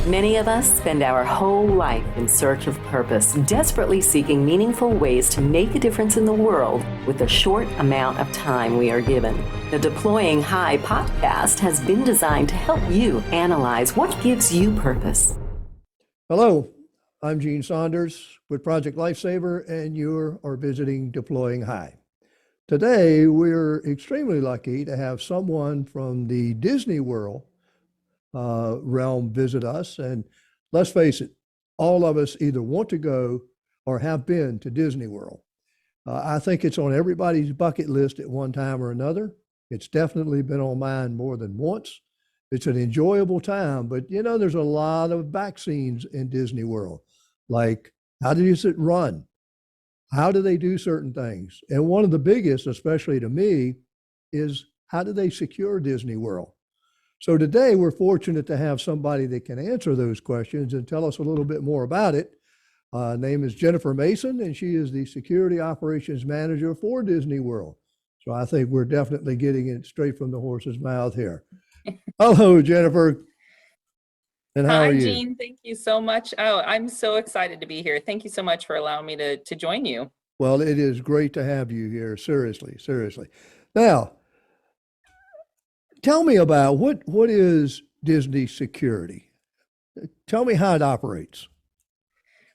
Many of us spend our whole life in search of purpose, desperately seeking meaningful ways to make a difference in the world with the short amount of time we are given. The Deploying High podcast has been designed to help you analyze what gives you purpose. Hello, I'm Gene Saunders with Project Lifesaver, and you are visiting Deploying High. Today, we're extremely lucky to have someone from the Disney World realm visit us. And let's face it, all of us either want to go or have been to Disney World. I think it's on everybody's bucket list at one time or another. It's definitely been on mine more than once. It's an enjoyable time, but there's a lot of back scenes in Disney World. Like, how does it run? How do they do certain things? And one of the biggest, especially to me, is how do they secure Disney World? So today we're fortunate to have somebody that can answer those questions and tell us a little bit more about it. Name is Jennifer Mason, and she is the Security Operations Manager for Disney World. So I think we're definitely getting it straight from the horse's mouth here. Hello, Jennifer. And how are Hi, you? Gene. Thank you so much. Oh, I'm so excited to be here. Thank you so much for allowing me to join you. Well, it is great to have you here. Seriously, seriously. Now, tell me about what is Disney security? Tell me how it operates.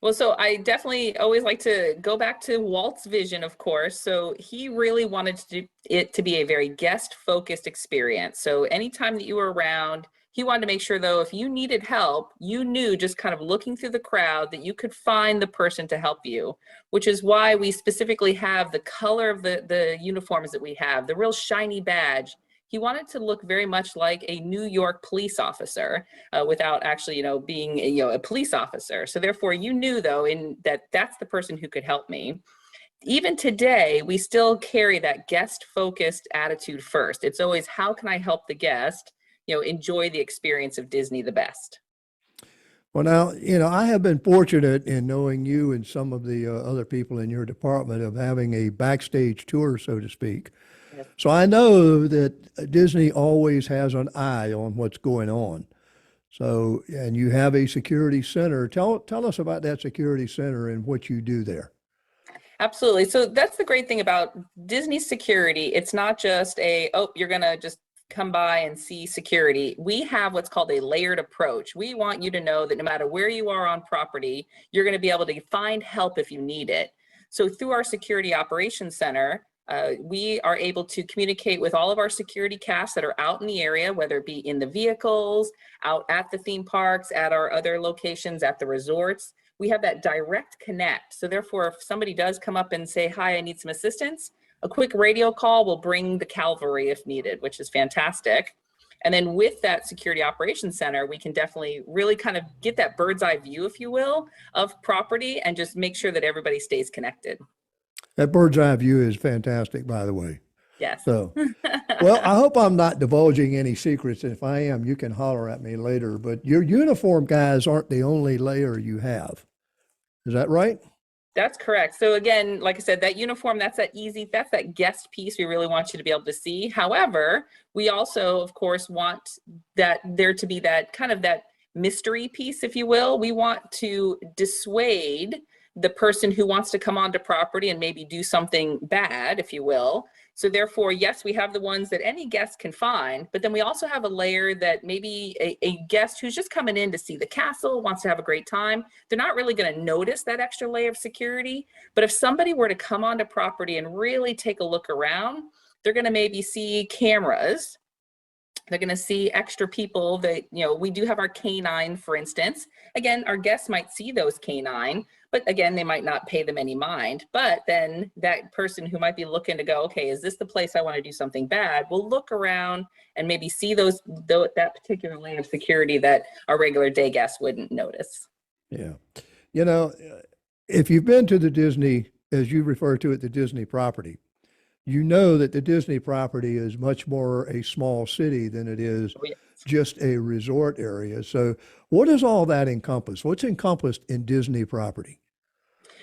Well, so I definitely always like to go back to Walt's vision, of course. So he really wanted it to be a very guest-focused experience. So anytime that you were around, he wanted to make sure, though, if you needed help, you knew just kind of looking through the crowd that you could find the person to help you, which is why we specifically have the color of the uniforms that we have, the real shiny badge. He wanted to look very much like a New York police officer without actually, being a police officer. So therefore, you knew, though, in that's the person who could help me. Even today, we still carry that guest-focused attitude first. It's always, how can I help the guest, enjoy the experience of Disney the best? Well, now, I have been fortunate in knowing you and some of the other people in your department of having a backstage tour, so to speak. Yes. So I know that Disney always has an eye on what's going on. So, and you have a security center. Tell us about that security center and what you do there. Absolutely. So that's the great thing about Disney security. It's not just you're going to just come by and see security. We have what's called a layered approach. We want you to know that no matter where you are on property, you're going to be able to find help if you need it. So through our security operations center, we are able to communicate with all of our security casts that are out in the area, whether it be in the vehicles, out at the theme parks, at our other locations, at the resorts. We have that direct connect. So therefore, if somebody does come up and say, hi, I need some assistance, a quick radio call will bring the cavalry if needed, which is fantastic. And then with that security operations center, we can definitely really kind of get that bird's eye view, if you will, of property and just make sure that everybody stays connected. That bird's eye view is fantastic, by the way. Yes. So, well, I hope I'm not divulging any secrets. If I am, you can holler at me later. But your uniform guys aren't the only layer you have. Is that right? That's correct. So again, like I said, that uniform, that's that guest piece we really want you to be able to see. However, we also, of course, want that there to be that kind of that mystery piece, if you will. We want to dissuade the person who wants to come onto property and maybe do something bad, if you will. So therefore, yes, we have the ones that any guest can find, but then we also have a layer that maybe a guest who's just coming in to see the castle, wants to have a great time, they're not really going to notice that extra layer of security. But if somebody were to come onto property and really take a look around, they're going to maybe see cameras. They're going to see extra people that, we do have our canine, for instance. Again, our guests might see those canine, but again, they might not pay them any mind. But then that person who might be looking to go, okay, is this the place I want to do something bad? Will look around and maybe see that particular layer of security that our regular day guests wouldn't notice. Yeah. If you've been to the Disney, as you refer to it, the Disney property, you know that the Disney property is much more a small city than it is just a resort area. So what does all that encompass? What's encompassed in Disney property?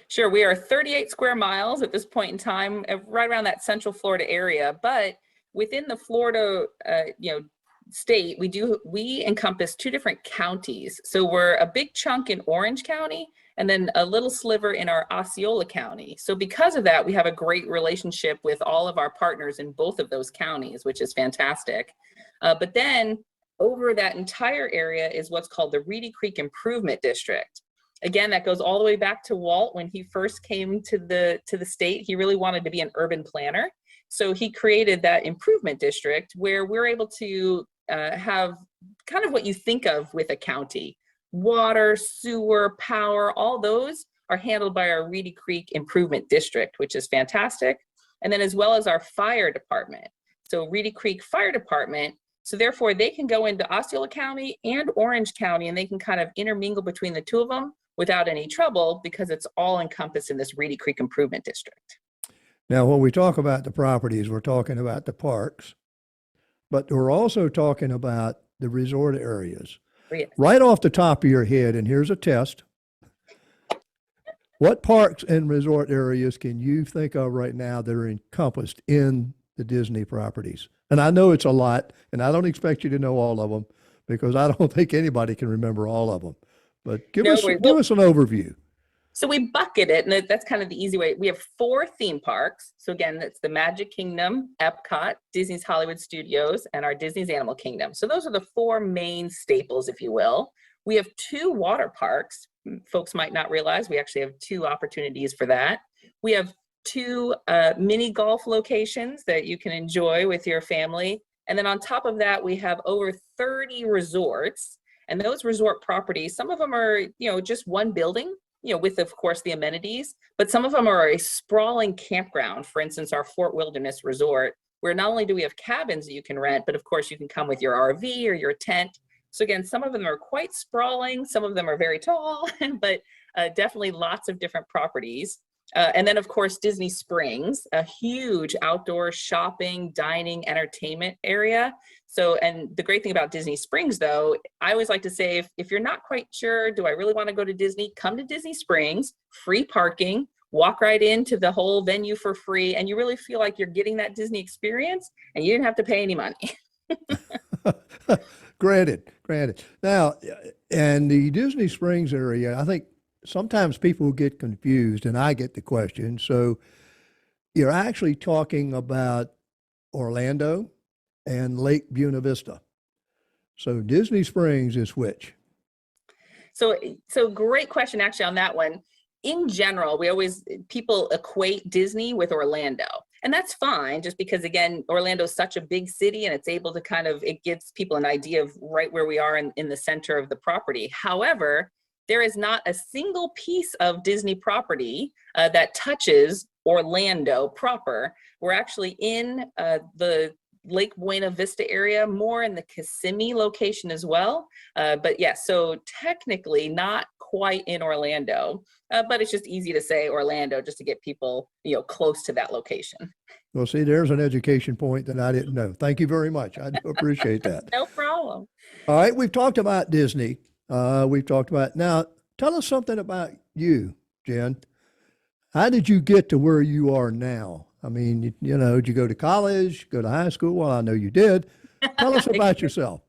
Sure, we are 38 square miles at this point in time, right around that Central Florida area. But within the Florida, state, we encompass 2 different counties. So we're a big chunk in Orange County and then a little sliver in our Osceola County. So because of that, we have a great relationship with all of our partners in both of those counties, which is fantastic. But then over that entire area is what's called the Reedy Creek Improvement District. Again, that goes all the way back to Walt. When he first came to the state, he really wanted to be an urban planner. So he created that improvement district where we're able to have kind of what you think of with a county. Water, sewer, power, all those are handled by our Reedy Creek Improvement District, which is fantastic. And then as well as our fire department. So Reedy Creek Fire Department, so therefore they can go into Osceola County and Orange County and they can kind of intermingle between the 2 of them without any trouble because it's all encompassed in this Reedy Creek Improvement District. Now, when we talk about the properties, we're talking about the parks, but we're also talking about the resort areas. Yes. Right off the top of your head, and here's a test. What parks and resort areas can you think of right now that are encompassed in the Disney properties? And I know it's a lot, and I don't expect you to know all of them because I don't think anybody can remember all of them. But give us an overview. So we bucket it, and that's kind of the easy way. We have 4 theme parks. So again, that's the Magic Kingdom, Epcot, Disney's Hollywood Studios, and our Disney's Animal Kingdom. So those are the 4 main staples, if you will. We have 2 water parks. Folks might not realize we actually have 2 opportunities for that. We have 2 mini golf locations that you can enjoy with your family. And then on top of that, we have over 30 resorts. And those resort properties, some of them are, just one building, with, of course, the amenities, but some of them are a sprawling campground. For instance, our Fort Wilderness Resort, where not only do we have cabins that you can rent, but of course you can come with your RV or your tent. So again, some of them are quite sprawling, some of them are very tall, but definitely lots of different properties. And then of course, Disney Springs, a huge outdoor shopping, dining, entertainment area. So, and the great thing about Disney Springs though, I always like to say, if you're not quite sure, do I really want to go to Disney? Come to Disney Springs, free parking, walk right into the whole venue for free. And you really feel like you're getting that Disney experience and you didn't have to pay any money. Granted. Now, and the Disney Springs area, I think sometimes people get confused and I get the question. So you're actually talking about Orlando and Lake Buena Vista. So Disney Springs is which? So great question actually on that one. In general, people equate Disney with Orlando. And that's fine, just because again, Orlando is such a big city and it's able to it gives people an idea of right where we are in the center of the property. However, there is not a single piece of Disney property that touches Orlando proper. We're actually in the Lake Buena Vista area, more in the Kissimmee location as well. But yes, so technically not quite in Orlando, but it's just easy to say Orlando just to get people, close to that location. Well, see, there's an education point that I didn't know. Thank you very much. I do appreciate that. No problem. All right, we've talked about Disney. Now tell us something about you, Jen. How did you get to where you are now? I mean, did you go to college, go to high school? Well, I know you did. Tell us about yourself.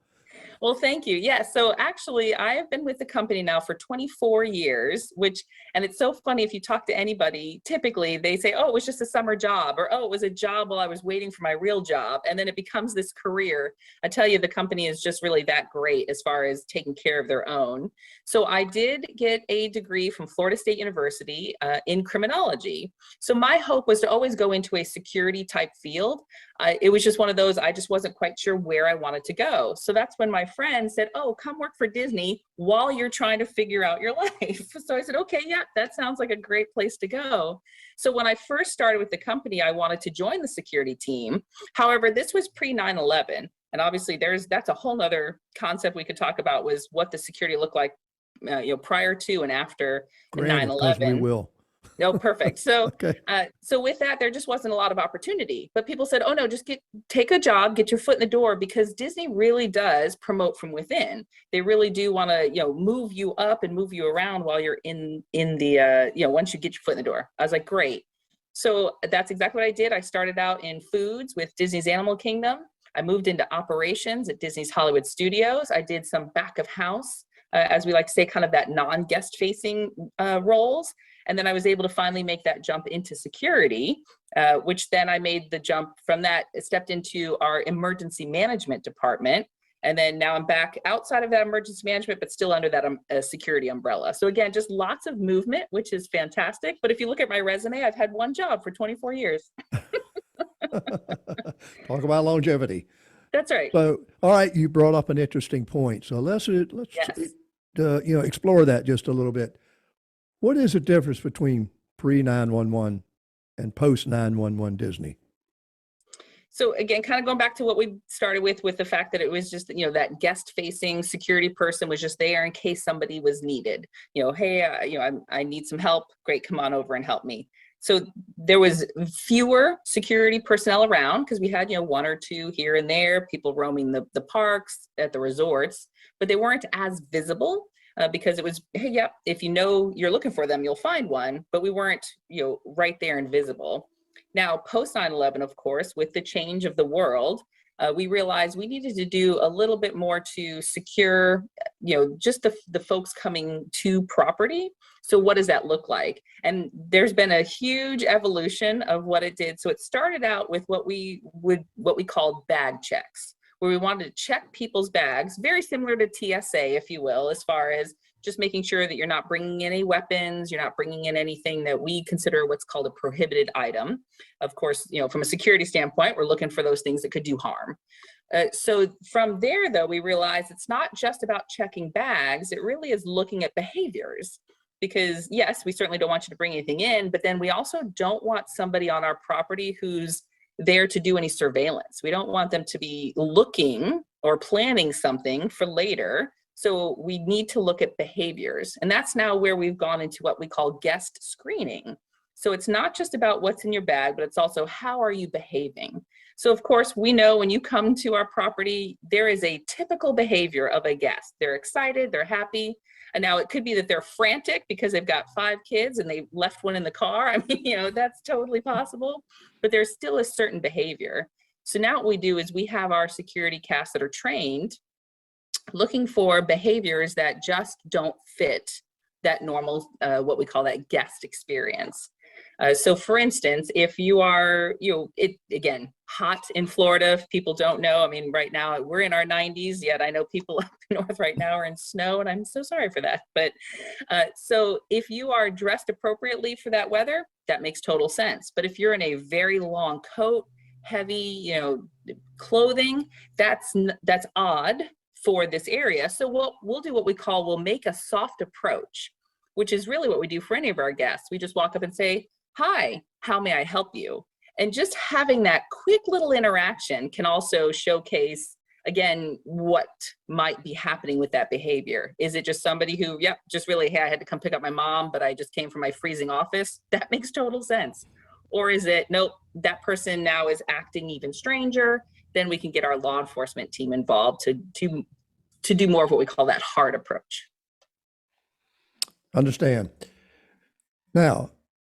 Well, thank you. Yes. So actually, I have been with the company now for 24 years, and it's so funny if you talk to anybody, typically they say, oh, it was just a summer job, or, oh, it was a job while I was waiting for my real job. And then it becomes this career. I tell you, the company is just really that great as far as taking care of their own. So I did get a degree from Florida State University in criminology. So my hope was to always go into a security type field. It was just one of those, I just wasn't quite sure where I wanted to go. So that's when my friend said, oh, come work for Disney while you're trying to figure out your life. So I said, okay, yeah, that sounds like a great place to go. So when I first started with the company, I wanted to join the security team. However, this was pre 9/11. And obviously that's a whole nother concept we could talk about, was what the security looked like, prior to and after 9/11. We will. No, perfect. So, Okay. So with that, there just wasn't a lot of opportunity, but people said, oh no, just take a job, get your foot in the door, because Disney really does promote from within. They really do want to, move you up and move you around while you're in the, once you get your foot in the door. I was like, great. So that's exactly what I did. I started out in foods with Disney's Animal Kingdom. I moved into operations at Disney's Hollywood Studios. I did some back of house, as we like to say, kind of that non-guest facing roles. And then I was able to finally make that jump into security, which then I made the jump from that, stepped into our emergency management department. And then now I'm back outside of that emergency management, but still under that security umbrella. So again, just lots of movement, which is fantastic. But if you look at my resume, I've had one job for 24 years. Talk about longevity. That's right. So, all right, you brought up an interesting point. So let's Yes. explore that just a little bit. What is the difference between pre-911 and post-911 Disney? So again, kind of going back to what we started with the fact that it was just, that guest facing security person was just there in case somebody was needed. Hey, I need some help. Great, come on over and help me. So there was fewer security personnel around because we had, one or two here and there, people roaming the parks, at the resorts, but they weren't as visible because it was, hey, yep, if you're looking for them, you'll find one, but we weren't, right there and visible. Now, post 9/11, of course, with the change of the world, we realized we needed to do a little bit more to secure, just the folks coming to property. So what does that look like? And there's been a huge evolution of what it did. So it started out with what we called bag checks, where we wanted to check people's bags, very similar to TSA, if you will, as far as just making sure that you're not bringing in any weapons, you're not bringing in anything that we consider what's called a prohibited item. Of course, from a security standpoint, we're looking for those things that could do harm. So from there, though, we realized it's not just about checking bags, it really is looking at behaviors. Because yes, we certainly don't want you to bring anything in, but then we also don't want somebody on our property who's there to do any surveillance. We don't want them to be looking or planning something for later. So we need to look at behaviors. And that's now where we've gone into what we call guest screening. So it's not just about what's in your bag, but it's also how are you behaving? So of course, we know when you come to our property, there is a typical behavior of a guest. They're excited, they're happy. And now it could be that they're frantic because they've got 5 kids and they left one in the car. I mean, that's totally possible, but there's still a certain behavior. So now what we do is we have our security cast that are trained looking for behaviors that just don't fit that normal, what we call that guest experience. So for instance, if you are, again, hot in Florida, if people don't know, I mean, right now we're in our 90s, yet I know people up north right now are in snow, and I'm so sorry for that. But so if you are dressed appropriately for that weather, that makes total sense. But if you're in a very long coat, heavy, clothing, that's odd for this area. So we'll do what we call, we'll make a soft approach, which is really what we do for any of our guests. We just walk up and say, hi, how may I help you? And just having that quick little interaction can also showcase, again, what might be happening with that behavior. Is it just somebody who, just really, hey, I had to come pick up my mom, but I just came from my freezing office? That makes total sense. Or is it, nope, that person now is acting even stranger? Then we can get our law enforcement team involved to do more of what we call that hard approach. Understand. Now,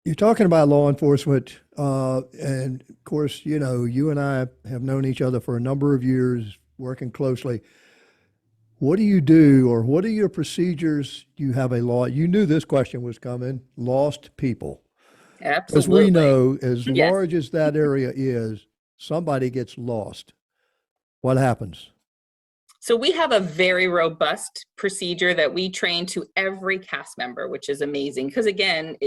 you're talking about law enforcement, and of course, you and I have known each other for a number of years, working closely. What do you do, or what are your procedures? You have you knew this question was coming, lost people. Absolutely. As we know, as Yes. large as that area is, somebody gets lost. What happens? So we have a very robust procedure that we train to every cast member, which is amazing. Because again,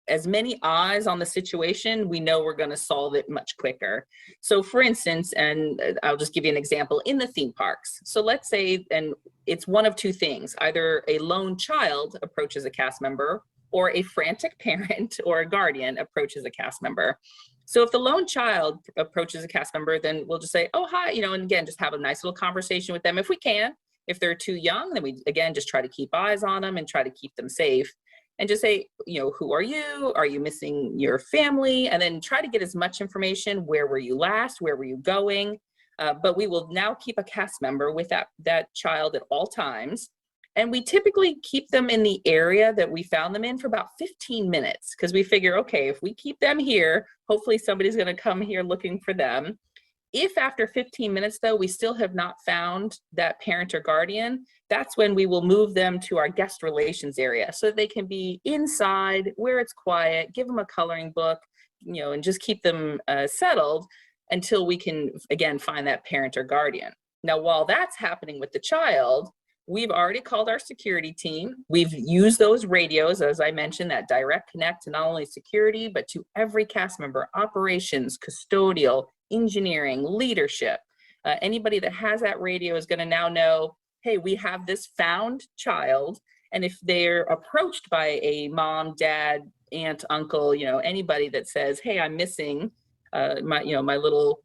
as many eyes on the situation, we know we're going to solve it much quicker. So for instance, and I'll just give you an example, in the theme parks. So let's say, and it's one of two things, either a lone child approaches a cast member, or a frantic parent or a guardian approaches a cast member. So if the lone child approaches a cast member, then we'll just say, oh, hi, and again, just have a nice little conversation with them if we can. If they're too young, then we, again, just try to keep eyes on them and try to keep them safe. And just say, who are you? Are you missing your family? And then try to get as much information. Where were you last? Where were you going? But we will now keep a cast member with that child at all times. And we typically keep them in the area that we found them in for about 15 minutes, because we figure, okay, if we keep them here, hopefully somebody's going to come here looking for them. If after 15 minutes, though, we still have not found that parent or guardian, that's when we will move them to our guest relations area so that they can be inside where it's quiet, give them a coloring book, and just keep them settled until we can, again, find that parent or guardian. Now, while that's happening with the child, we've already called our security team. We've used those radios, as I mentioned, that direct connect to not only security, but to every cast member, operations, custodial, engineering, leadership. Anybody that has that radio is going to now know, hey, we have this found child. And if they're approached by a mom, dad, aunt, uncle, anybody that says, hey, I'm missing my little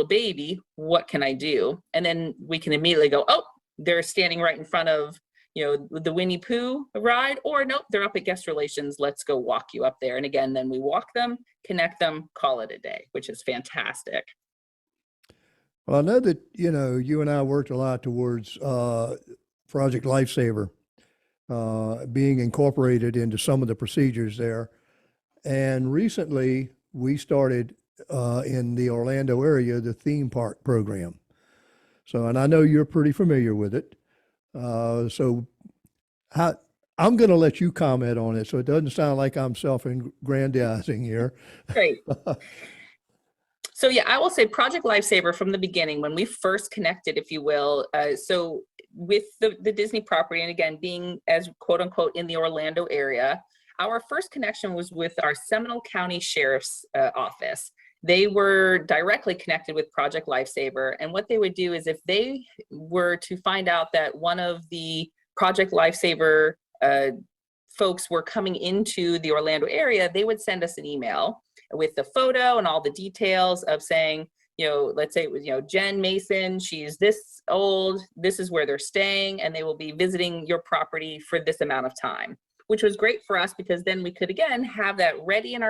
baby, what can I do? And then we can immediately go, oh, they're standing right in front of, the Winnie Pooh ride, or nope, they're up at guest relations. Let's go walk you up there. And again, then we walk them, connect them, call it a day, which is fantastic. Well, I know that, you and I worked a lot towards Project Lifesaver being incorporated into some of the procedures there. And recently we started in the Orlando area, the theme park program. So, and I know you're pretty familiar with it. So I'm going to let you comment on it so it doesn't sound like I'm self-aggrandizing here. Great. So yeah, I will say Project Lifesaver from the beginning, when we first connected, if you will, so with the Disney property, and again, being as quote unquote in the Orlando area, our first connection was with our Seminole County Sheriff's Office. They were directly connected with Project Lifesaver. And what they would do is if they were to find out that one of the Project Lifesaver folks were coming into the Orlando area, they would send us an email with the photo and all the details of saying, let's say it was, Jen Mason, she's this old, this is where they're staying, and they will be visiting your property for this amount of time, which was great for us because then we could, again, have that ready in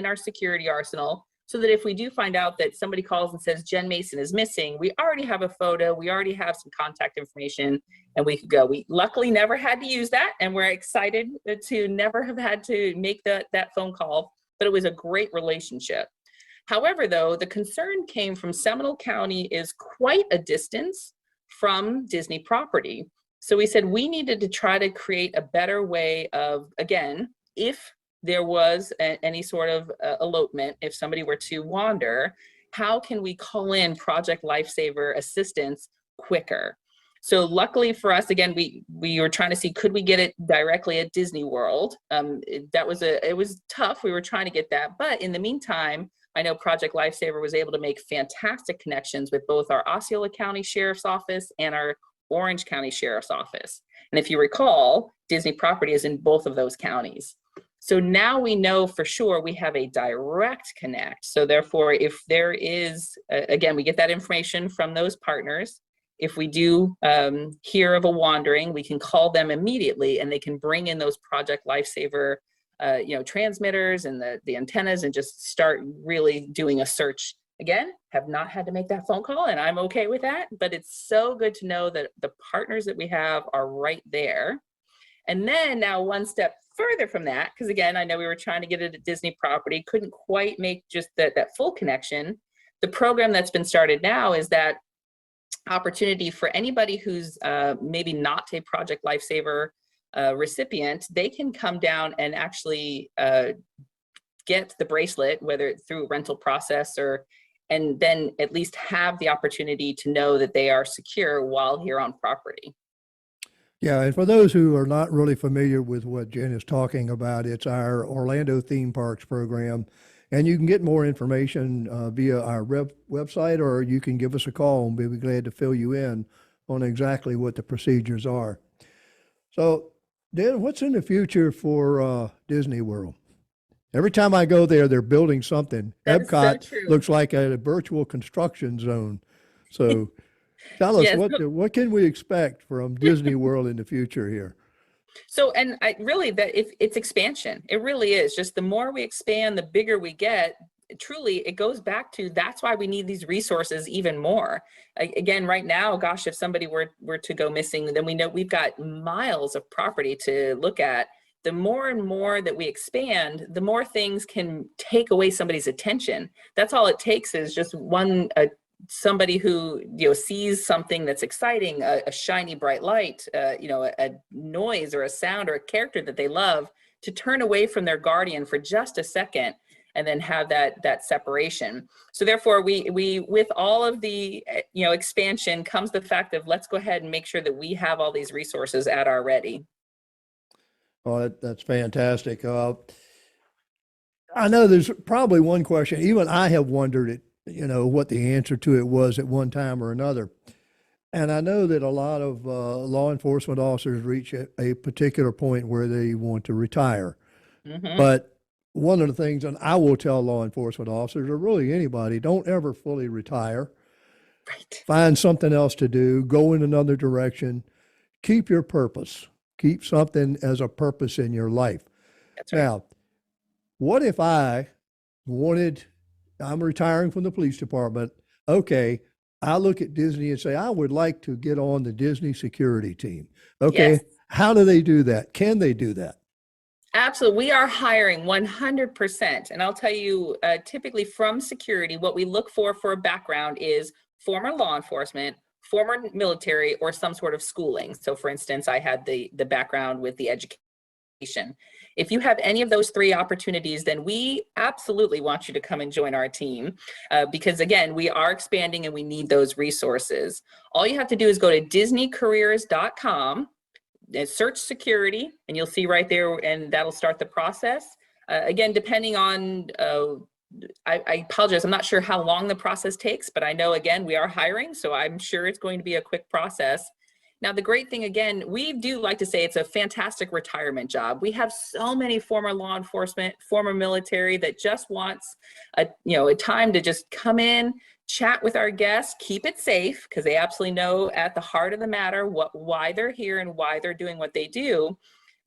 our security arsenal, so that if we do find out that somebody calls and says Jen Mason is missing, we already have a photo, we already have some contact information, and we could go. We luckily never had to use that, and we're excited to never have had to make that phone call, but it was a great relationship. However, though, the concern came from Seminole County is quite a distance from Disney property. So we said we needed to try to create a better way of, again, if there was any sort of elopement, if somebody were to wander, how can we call in Project Lifesaver assistance quicker? So luckily for us, again, we were trying to see, could we get it directly at Disney World? It was tough. We were trying to get that. But in the meantime, I know Project Lifesaver was able to make fantastic connections with both our Osceola County Sheriff's Office and our Orange County Sheriff's Office. And if you recall, Disney property is in both of those counties. So now we know for sure we have a direct connect. So therefore, if there is, again, we get that information from those partners. If we do hear of a wandering, we can call them immediately and they can bring in those Project Lifesaver transmitters and the antennas and just start really doing a search. Again, have not had to make that phone call, and I'm okay with that, but it's so good to know that the partners that we have are right there. And then now one step further from that, because again, I know we were trying to get it at Disney property, couldn't quite make just that full connection. The program that's been started now is that opportunity for anybody who's maybe not a Project Lifesaver recipient, they can come down and actually get the bracelet, whether it's through a rental process and then at least have the opportunity to know that they are secure while here on property. Yeah, and for those who are not really familiar with what Jen is talking about, it's our Orlando Theme Parks program. And you can get more information via our website, or you can give us a call and we'll be glad to fill you in on exactly what the procedures are. So, Dan, what's in the future for Disney World? Every time I go there, they're building something. Epcot looks like a virtual construction zone. So tell us, what can we expect from Disney World in the future here? So, and it's expansion. It really is. Just the more we expand, the bigger we get. Truly, it goes back to that's why we need these resources even more. Again, right now, gosh, if somebody were to go missing, then we know we've got miles of property to look at. The more and more that we expand, the more things can take away somebody's attention. That's all it takes is just one somebody who, sees something that's exciting, a shiny bright light, a noise or a sound or a character that they love, to turn away from their guardian for just a second and then have that separation. So therefore, we with all of the expansion comes the fact of, let's go ahead and make sure that we have all these resources at our ready. Oh, that's fantastic. I know there's probably one question, even I have wondered what the answer to it was at one time or another. And I know that a lot of law enforcement officers reach a particular point where they want to retire. Mm-hmm. But one of the things, and I will tell law enforcement officers, or really anybody, don't ever fully retire. Right. Find something else to do, go in another direction, keep your purpose, keep something as a purpose in your life. That's right. Now, what if I'm retiring from the police department. Okay, I look at Disney and say, I would like to get on the Disney security team. Okay, Yes. how do they do that? Can they do that? Absolutely. We are hiring 100%. And I'll tell you, typically from security, what we look for a background is former law enforcement, former military, or some sort of schooling. So for instance, I had the background with the education. If you have any of those three opportunities, then we absolutely want you to come and join our team, because again, we are expanding and we need those resources. All you have to do is go to disneycareers.com, search security, and you'll see right there, and that'll start the process. Again, depending on, I apologize, I'm not sure how long the process takes, but I know, again, we are hiring, so I'm sure it's going to be a quick process. Now, the great thing, again, we do like to say it's a fantastic retirement job. We have so many former law enforcement, former military that just wants a time to just come in, chat with our guests, keep it safe, because they absolutely know at the heart of the matter why they're here and why they're doing what they do.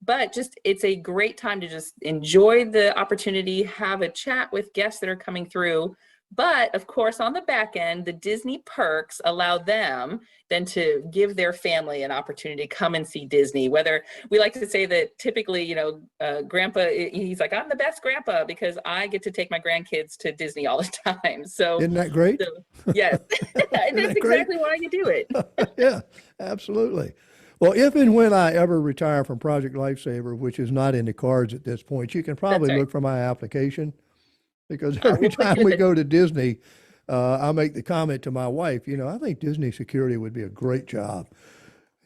But it's a great time to just enjoy the opportunity, have a chat with guests that are coming through. But of course, on the back end, the Disney perks allow them then to give their family an opportunity to come and see Disney. Whether we like to say that typically, grandpa, he's like, I'm the best grandpa because I get to take my grandkids to Disney all the time. So Isn't that great? yes, and that's exactly why you do it. Yeah, absolutely. Well, if and when I ever retire from Project Lifesaver, which is not in the cards at this point, you can probably right. look for my application, because every time we go to Disney, I make the comment to my wife, I think Disney security would be a great job,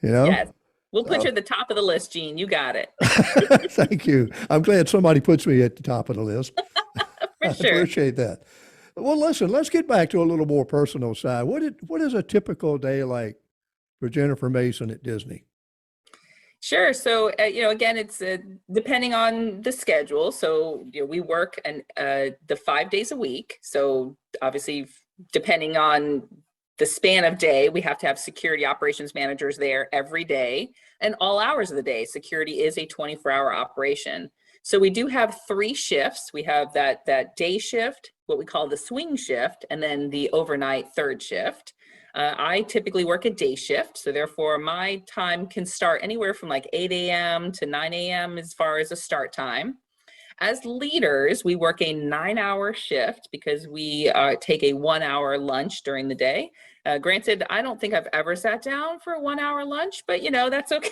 Yes. We'll put you at the top of the list, Gene. You got it. Thank you. I'm glad somebody puts me at the top of the list. For I sure. appreciate that. Well, listen, let's get back to a little more personal side. What is a typical day like for Jennifer Mason at Disney? Sure. So, again, it's depending on the schedule. So, we work the 5 days a week. So obviously, depending on the span of day, we have to have security operations managers there every day and all hours of the day. Security is a 24-hour operation. So we do have 3 shifts. We have that day shift, what we call the swing shift, and then the overnight third shift. I typically work a day shift, so therefore my time can start anywhere from like 8 a.m. to 9 a.m. as far as a start time. As leaders, we work a 9-hour shift because we take a 1-hour lunch during the day. Granted, I don't think I've ever sat down for a 1-hour lunch, but that's okay.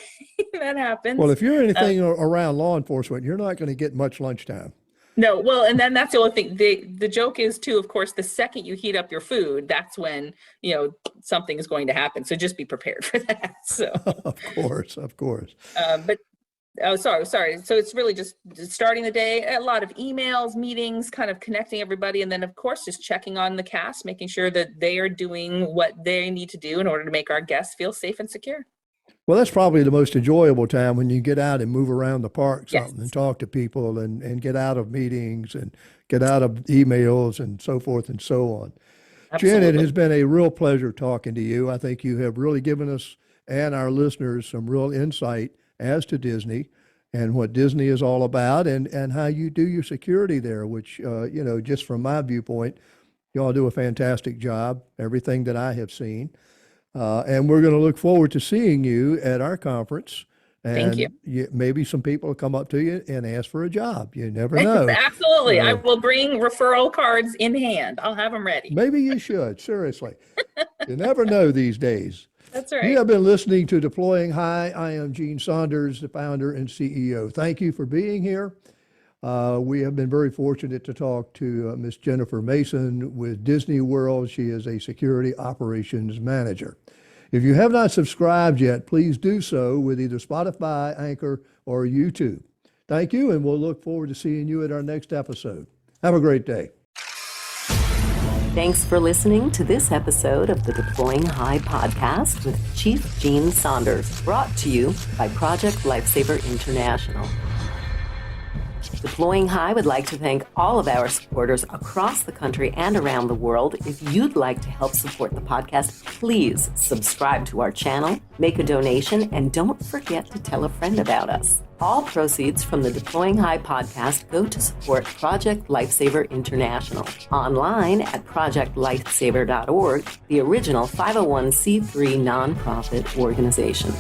That happens. Well, if you're anything around law enforcement, you're not going to get much lunchtime. No, well, and then that's the only thing. The joke is too, of course, the second you heat up your food, that's when, something is going to happen. So just be prepared for that. So Of course. sorry. So it's really just starting the day, a lot of emails, meetings, kind of connecting everybody. And then of course, just checking on the cast, making sure that they are doing what they need to do in order to make our guests feel safe and secure. Well, that's probably the most enjoyable time, when you get out and move around the park Yes. something and talk to people and get out of meetings and get out of emails and so forth and so on. Jen, it Absolutely. has been a real pleasure talking to you. I think you have really given us and our listeners some real insight as to Disney and what Disney is all about, and how you do your security there, which, just from my viewpoint, you all do a fantastic job, everything that I have seen. And we're going to look forward to seeing you at our conference Thank you. Maybe some people will come up to you and ask for a job. You never know. Absolutely. I will bring referral cards in hand. I'll have them ready. Maybe you should, seriously. You never know these days. That's right. You have been listening to Deploying High. I am Gene Saunders, the founder and CEO. Thank you for being here. We have been very fortunate to talk to Miss Jennifer Mason with Disney World. She is a security operations manager. If you have not subscribed yet, please do so with either Spotify, Anchor, or YouTube. Thank you, and we'll look forward to seeing you at our next episode. Have a great day. Thanks for listening to this episode of the Deploying High podcast with Chief Gene Saunders, brought to you by Project Lifesaver International. Deploying High would like to thank all of our supporters across the country and around the world. If you'd like to help support the podcast, please subscribe to our channel, make a donation, and don't forget to tell a friend about us. All proceeds from the Deploying High podcast go to support Project Lifesaver International, online at projectlifesaver.org, the original 501c3 nonprofit organization.